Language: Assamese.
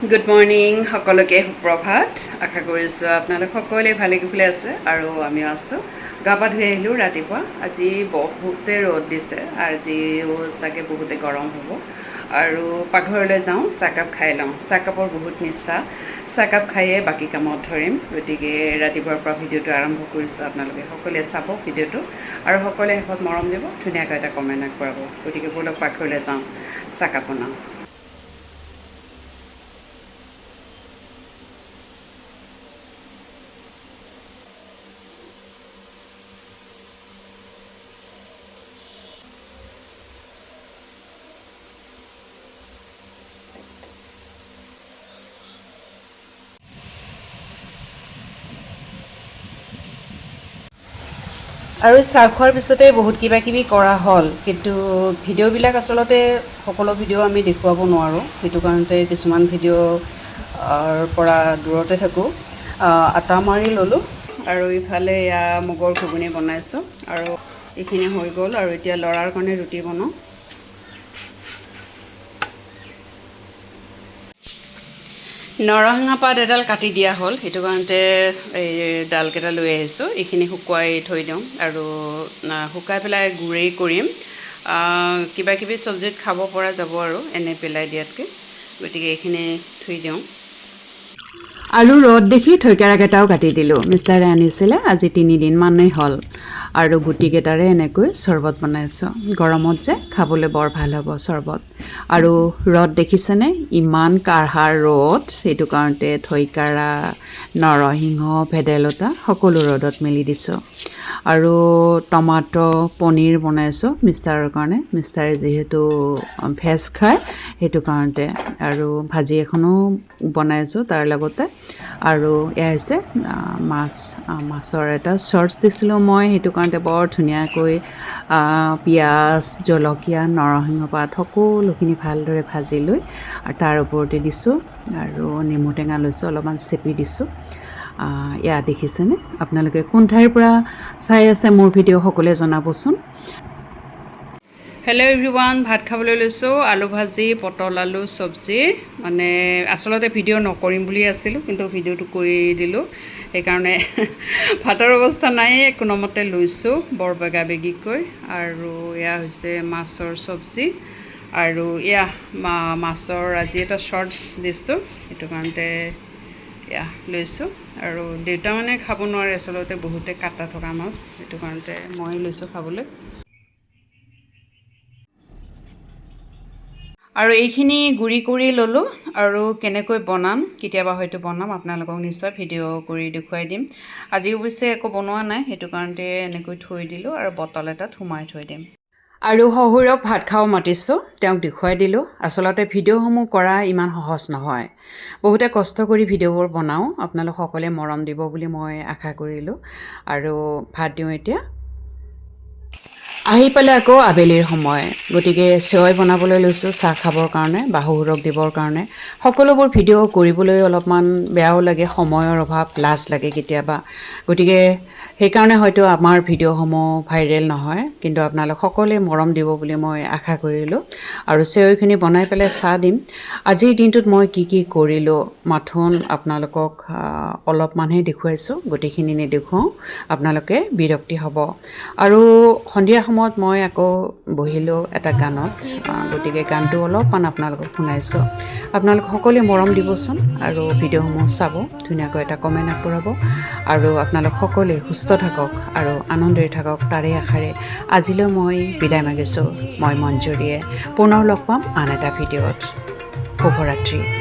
গুড মৰ্ণিং সকলোকে সুপ্ৰভাত আশা কৰিছোঁ আপোনালোক সকলোৱে ভালে কুশলে আছে আৰু আমিও আছোঁ গা পা ধুই আহিলোঁ ৰাতিপুৱা আজি বহুতে ৰ'দ দিছে আজিও চাগে বহুতে গৰম হ'ব আৰু পাকঘৰলৈ যাওঁ চাহকাপ খাই লওঁ চাহকাপৰ বহুত নিচা চাহকাপ খায়ে বাকী কামত ধৰিম গতিকে ৰাতিপুৱাৰ পৰা ভিডিঅ'টো আৰম্ভ কৰিছোঁ আপোনালোকে সকলোৱে চাব ভিডিঅ'টো আৰু সকলোৱে শেষত মৰম দিব ধুনীয়াকৈ এটা কমেণ্ট আগবঢ়াব গতিকে ব'লক পাকঘৰলৈ যাওঁ চাহকাপ বনাওঁ আৰু চাহ খোৱাৰ পিছতে বহুত কিবা কিবি কৰা হ'ল কিন্তু ভিডিঅ'বিলাক আচলতে সকলো ভিডিঅ' আমি দেখুৱাব নোৱাৰোঁ সেইটো কাৰণতে কিছুমান ভিডিঅ'ৰ পৰা দূৰতে থাকোঁ আটা মাৰি ল'লোঁ আৰু ইফালে এয়া মুগৰ ঘুগুনি বনাইছোঁ আৰু এইখিনি হৈ গ'ল আৰু এতিয়া ল'ৰাৰ কাৰণে ৰুটি বনাওঁ নৰসিংহ পাত এডাল কাটি দিয়া হ'ল সেইটো কাৰণতে এই ডালকেইটা লৈ আহিছোঁ এইখিনি শুকুৱাই থৈ দিওঁ আৰু শুকাই পেলাই গুড়ি কৰিম কিবা কিবি চব্জিত খাব পৰা যাব আৰু এনে পেলাই দিয়াতকৈ গতিকে এইখিনি থৈ দিওঁ আৰু ৰ'দ দেখি থৈকাৰাকেইটাও কাটি দিলোঁ মিষ্টাৰে আনিছিলে আজি 3 দিনমানেই হ'ল আৰু গুটিকেইটাৰে এনেকৈ চৰ্বত বনাইছোঁ গৰমত যে খাবলৈ বৰ ভাল হ'ব চৰ্বত আৰু ৰ'দ দেখিছেনে ইমান কাঢ়া ৰ'দ সেইটো কাৰণতে থৈকাৰা নৰসিংহ ভেদাইলতা সকলো ৰ'দত মেলি দিছোঁ আৰু টমাটো পনীৰ বনাইছোঁ মিষ্টাৰৰ কাৰণে মিষ্টাৰে যিহেতু ভেজ খায় সেইটো কাৰণতে আৰু ভাজি এখনো বনাইছোঁ তাৰ লগতে আৰু এয়া হৈছে মাছৰ এটা শ্বৰ্টছ দিছিলোঁ মই সেইটো কাৰণতে বৰ ধুনীয়াকৈ পিঁয়াজ জলকীয়া নৰসিংহ পাত সকলোখিনি ভালদৰে ভাজি লৈ আৰু তাৰ ওপৰতে দিছোঁ আৰু নেমু টেঙা লৈছোঁ অলপমান চেপি দিছোঁ এয়া দেখিছেনে আপোনালোকে কোন ঠাইৰ পৰা চাই আছে মোৰ ভিডিঅ' সকলোৱে জনাবচোন হেল্ল' এভৰিৱান ভাত খাবলৈ লৈছোঁ আলু ভাজি পটল আলু চব্জি মানে আচলতে ভিডিঅ' নকৰিম বুলি আছিলোঁ কিন্তু ভিডিঅ'টো কৰি দিলোঁ সেইকাৰণে ভাতৰ অৱস্থা নাই কোনোমতে লৈছোঁ বৰ বেগাবেগিকৈ আৰু এয়া হৈছে মাছৰ চব্জি আৰু এয়া মাছৰ আজি এটা শ্বৰ্টছ দিছোঁ সেইটো কাৰণতে এয়া লৈছোঁ আৰু দেউতা মানে খাব নোৱাৰে আচলতে বহুতে কাটা থকা মাছ সেইটো কাৰণতে মই লৈছোঁ খাবলৈ আৰু এইখিনি গুড়ি কৰি ল'লোঁ আৰু কেনেকৈ বনাম কেতিয়াবা হয়তো বনাম আপোনালোকক নিশ্চয় ভিডিঅ' কৰি দেখুৱাই দিম আজি অৱশ্যে একো বনোৱা নাই সেইটো কাৰণতে এনেকৈ থৈ দিলোঁ আৰু বটল এটাত সোমাই থৈ দিম আৰু শহুৰক ভাত খাব মাতিছোঁ তেওঁক দেখুৱাই দিলোঁ আচলতে ভিডিঅ'সমূহ কৰা ইমান সহজ নহয় বহুতে কষ্ট কৰি ভিডিঅ'বোৰ বনাওঁ আপোনালোক সকলোৱে মৰম দিব বুলি মই আশা কৰিলোঁ আৰু ভাত দিওঁ এতিয়া আহি পালে আকৌ আবেলিৰ সময় গতিকে চেৱাই বনাবলৈ লৈছোঁ চাহ খাবৰ কাৰণে বা শহুৰক দিবৰ কাৰণে সকলোবোৰ ভিডিঅ' কৰিবলৈ অলপমান বেয়াও লাগে সময়ৰ অভাৱ লাজ লাগে কেতিয়াবা গতিকে সেইকাৰণে হয়তো আমাৰ ভিডিঅ'সমূহ ভাইৰেল নহয় কিন্তু আপোনালোক সকলোৱে মৰম দিব বুলি মই আশা কৰিলোঁ আৰু চেৱাইখিনি বনাই পেলাই চাহ দিম আজিৰ দিনটোত মই কি কৰিলোঁ মাথোন আপোনালোকক অলপমানহে দেখুৱাইছোঁ গোটেইখিনি নেদেখুৱাওঁ আপোনালোকে বিৰক্তি হ'ব আৰু সন্ধিয়া সময়ত মই আকৌ বহিলোঁ এটা গানত গতিকে গানটো অলপমান আপোনালোকক শুনাইছোঁ আপোনালোক সকলোৱে মৰম দিবচোন আৰু ভিডিঅ'সমূহ চাব ধুনীয়াকৈ এটা কমেণ্ট আগবঢ়াব আৰু আপোনালোক সকলোৱে সুস্থ থাকক আৰু আনন্দেৰে থাকক তাৰে আশাৰে আজিলৈ মই বিদায় মাগিছোঁ মই মঞ্জুৰীয়ে পুনৰ লগ পাম আন এটা ভিডিঅ'ত শুভৰাত্ৰি